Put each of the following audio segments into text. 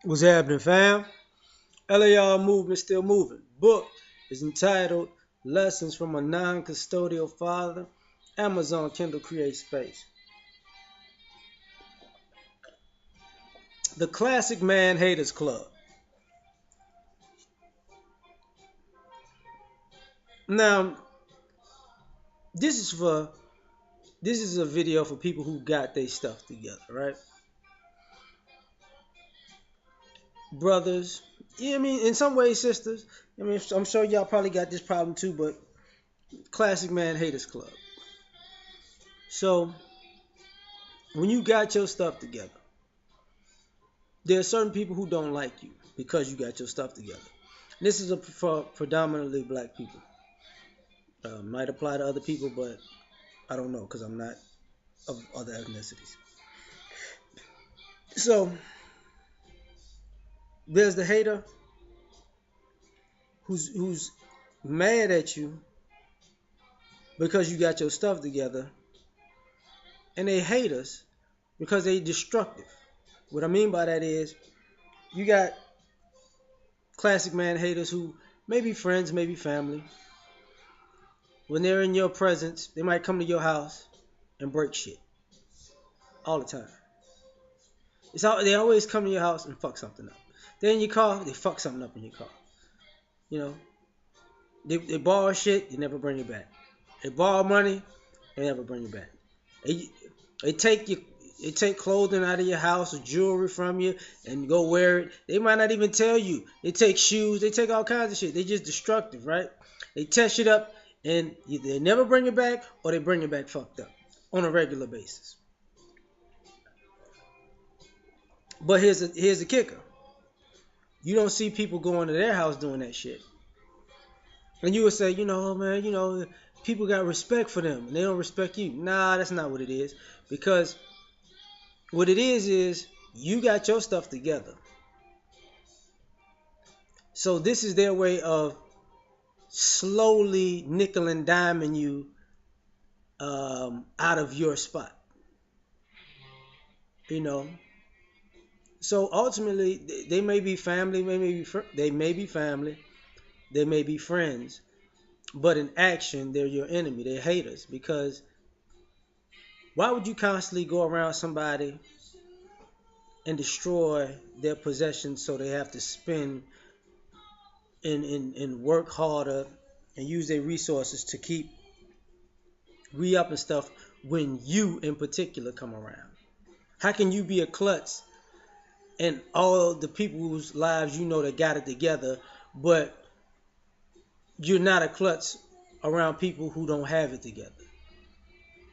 What's happening, fam? L.A.R movement still moving. Book is entitled Lessons from a Non-Custodial Father. Amazon Kindle Create Space. The Classic Man Haters Club. Now, this is for this is a video for people who got their stuff together, right? Brothers, yeah, I mean, in some ways, sisters. I mean, I'm sure y'all probably got this problem too, but Classic Man Haters Club. So, when you got your stuff together, there are certain people who don't like you because you got your stuff together. This is for predominantly black people. Might apply to other people, but I don't know because I'm not of other ethnicities. So there's the hater who's mad at you because you got your stuff together, and they hate us because they destructive. What I mean by that is you got classic man haters who may be friends, maybe family. When they're in your presence, they might come to your house and break shit all the time. They always come to your house and fuck something up. They're in your car, they fuck something up in your car. You know, they borrow shit, they never bring it back. They borrow money, they never bring it back. They, they take you, they take clothing out of your house or jewelry from you and go wear it. They might not even tell you. They take shoes, they take all kinds of shit. They just destructive, right? They test it up and either they never bring it back or they bring it back fucked up on a regular basis. But here's the kicker. You don't see people going to their house doing that shit. And you would say, oh, man, people got respect for them and they don't respect you. Nah, that's not what it is. Because what it is you got your stuff together. So this is their way of slowly nickel and diming you out of your spot. You know. So ultimately, they may be family, they may be family, they may be friends, but in action, they're your enemy. They're haters because why would you constantly go around somebody and destroy their possessions so they have to spend and work harder and use their resources to keep re-upping stuff when you in particular come around? How can you be a klutz and all the people whose lives that got it together, but you're not a klutz around people who don't have it together?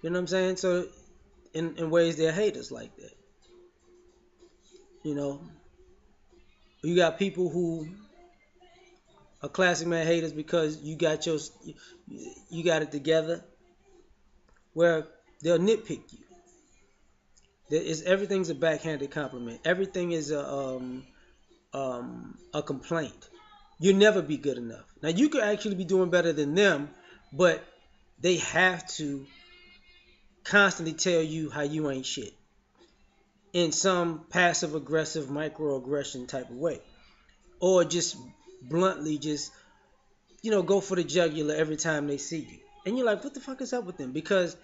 You know what I'm saying? So in ways they're haters like that. You know, you got people who are classic man haters because you got it together, where they'll nitpick you. Everything's a backhanded compliment. Everything is a complaint. You'll never be good enough. Now you could actually be doing better than them, but they have to constantly tell you how you ain't shit in some passive aggressive microaggression type of way, or just bluntly go for the jugular every time they see you. And you're like, what the fuck is up with them? Because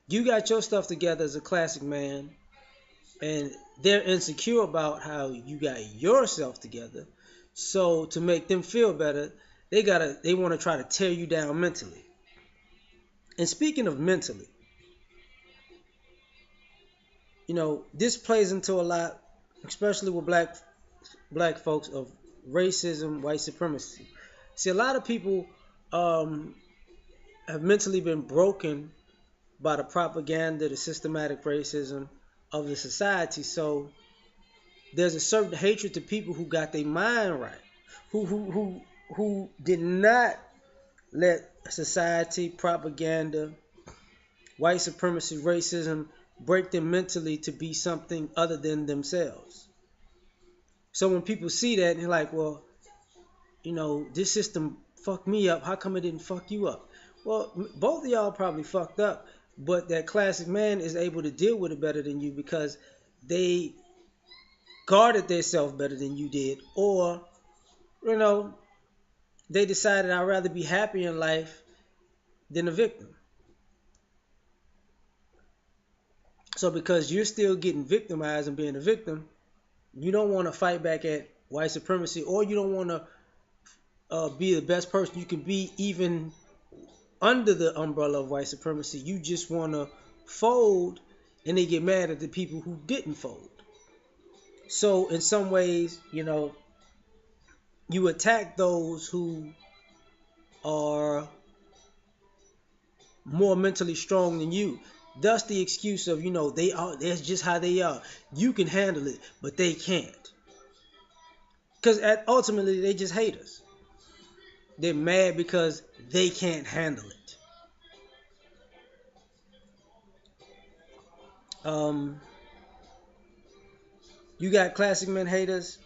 you got your stuff together as a classic man, and they're insecure about how you got yourself together. So to make them feel better, they want to try to tear you down mentally. And speaking of mentally, this plays into a lot, especially with black folks, of racism, white supremacy. See, a lot of people have mentally been broken by the propaganda, the systematic racism of the society. So there's a certain hatred to people who got their mind right, who did not let society, propaganda, white supremacy, racism break them mentally to be something other than themselves. So when people see that, they're like, well, this system fucked me up. How come it didn't fuck you up? Well, both of y'all probably fucked up, but that classic man is able to deal with it better than you because they guarded themselves better than you did, or you know they decided I'd rather be happy in life than a victim. So because you're still getting victimized and being a victim, you don't want to fight back at white supremacy, or you don't want to be the best person you can be, even under the umbrella of white supremacy. You just want to fold, and they get mad at the people who didn't fold. So in some ways, you attack those who are more mentally strong than you. Thus the excuse of, that's just how they are. You can handle it, but they can't. Because ultimately they just hate us. They're mad because they can't handle it. Um, you got classic men haters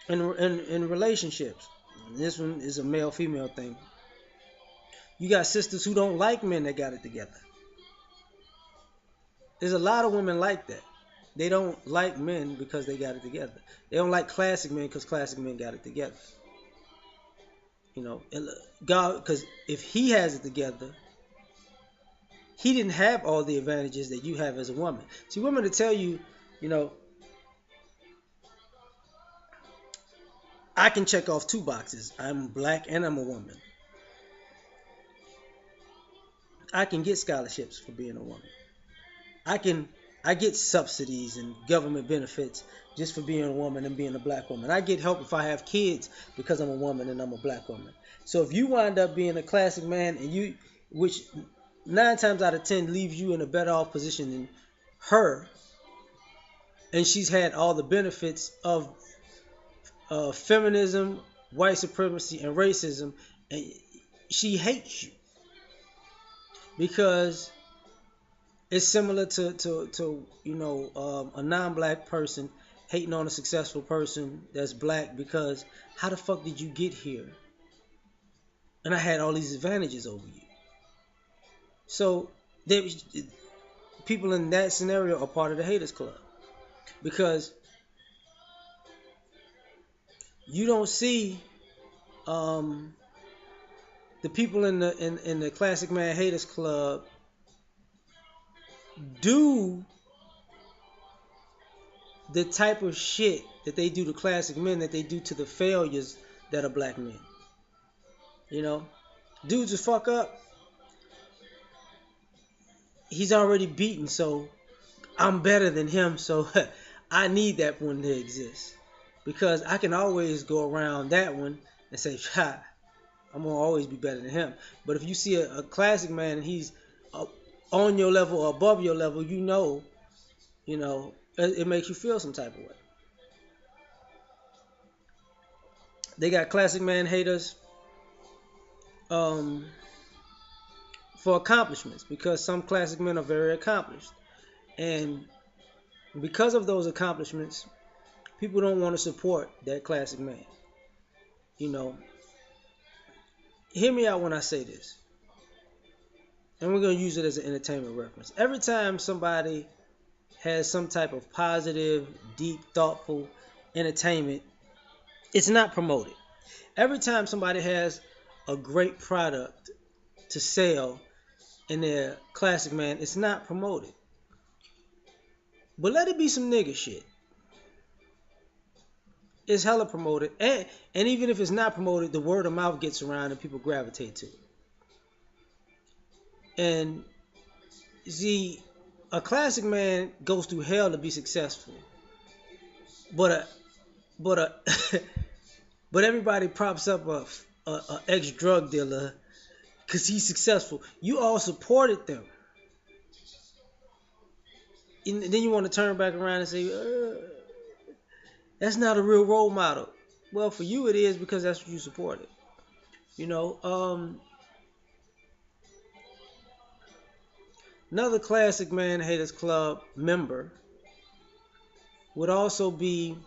in relationships. This one is a male female thing. You got sisters who don't like men that got it together. There's a lot of women like that. They don't like men because they got it together. They don't like classic men because classic men got it together. God, because if he has it together, he didn't have all the advantages that you have as a woman. See, women to tell you, I can check off two boxes. I'm black and I'm a woman. I can get scholarships for being a woman. I get subsidies and government benefits just for being a woman and being a black woman. I get help if I have kids because I'm a woman and I'm a black woman. So if you wind up being a classic man, which 9 times out of 10 leaves you in a better off position than her, and she's had all the benefits of feminism, white supremacy, and racism, and she hates you because it's similar to a non-black person hating on a successful person that's black because how the fuck did you get here? And I had all these advantages over you. So people in that scenario are part of the haters club because you don't see the people in the classic man haters club do the type of shit that they do to classic men that they do to the failures that are black men. Dudes will fuck up. He's already beaten, so I'm better than him, so I need that one to exist. Because I can always go around that one and say, I'm going to always be better than him. But if you see a classic man and he's on your level or above your level, it makes you feel some type of way. They got classic man haters for accomplishments because some classic men are very accomplished. And because of those accomplishments, people don't want to support that classic man. Hear me out when I say this. And we're going to use it as an entertainment reference. Every time somebody has some type of positive, deep, thoughtful entertainment, it's not promoted. Every time somebody has a great product to sell in their classic man, it's not promoted. But let it be some nigga shit. It's hella promoted. And even if it's not promoted, the word of mouth gets around and people gravitate to it. And see, a classic man goes through hell to be successful. But but everybody props up a ex drug dealer because he's successful. You all supported them. And then you want to turn back around and say, that's not a real role model. Well, for you it is because that's what you supported. Another classic man haters club member would also be,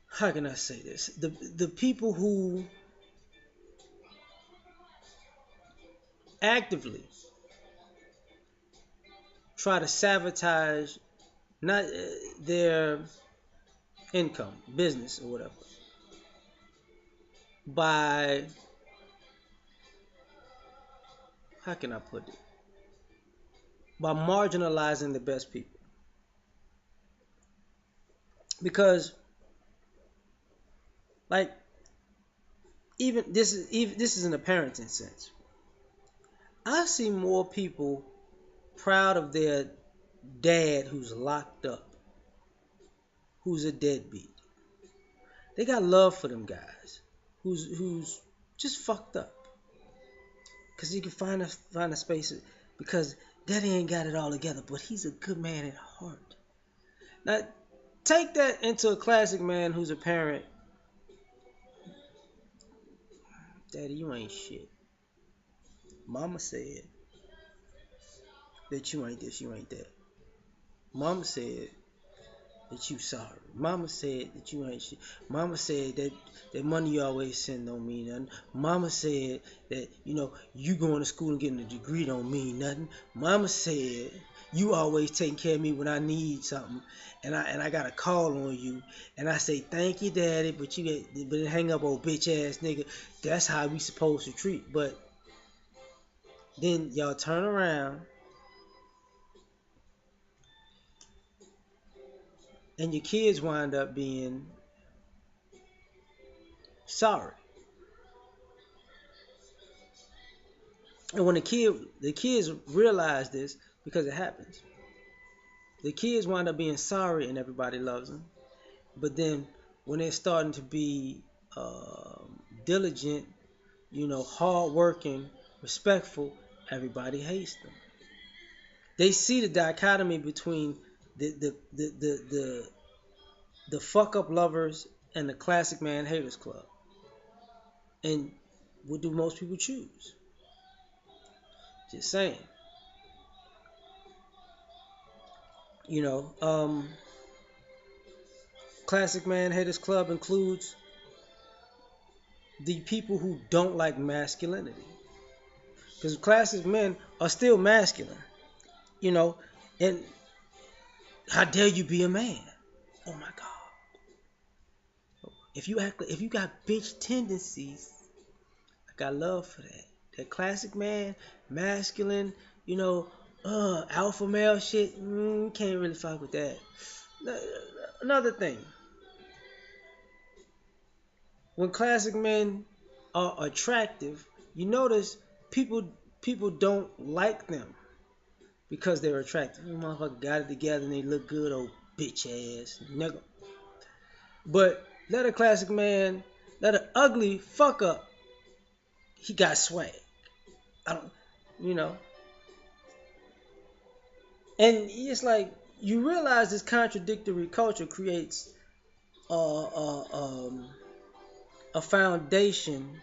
how can I say this? The people who actively try to sabotage not their income, business, or whatever by, how can I put it? By marginalizing the best people. Because like even this is in a parenting sense. I see more people proud of their dad who's locked up, who's a deadbeat. They got love for them guys who's just fucked up. Cause you can find a space because daddy ain't got it all together, but he's a good man at heart. Now take that into a classic man who's a parent. Daddy, you ain't shit. Mama said that you ain't this, you ain't that. Mama said that you sorry. Mama said that you ain't shit. Mama said that money you always send don't mean nothing. Mama said that, you going to school and getting a degree don't mean nothing. Mama said you always taking care of me when I need something, and I got a call on you, and I say thank you, daddy, but hang up, old bitch ass nigga. That's how we supposed to treat. But then y'all turn around and your kids wind up being sorry. And when the kids realize this, because it happens, the kids wind up being sorry and everybody loves them. But then when they're starting to be diligent, hardworking, respectful, everybody hates them. They see the dichotomy between the fuck up lovers and the classic man haters club. And what do most people choose? Just saying. Classic man haters club includes the people who don't like masculinity. Because classic men are still masculine, and how dare you be a man? Oh my God. If you got bitch tendencies, I got love for that. That classic man, masculine, alpha male shit, can't really fuck with that. Another thing, when classic men are attractive, you notice people don't like them because they're attractive. You motherfucker got it together and they look good, old bitch ass nigga. But let a classic man, let an ugly fuck up, he got swag. I don't, you know. And it's like you realize this contradictory culture creates a foundation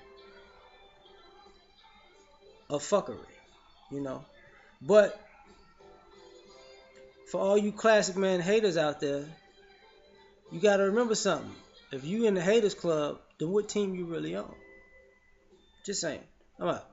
of fuckery, you know. But for all you classic man haters out there, you gotta remember something. If you in the haters club, then what team you really on? Just saying. I'm out.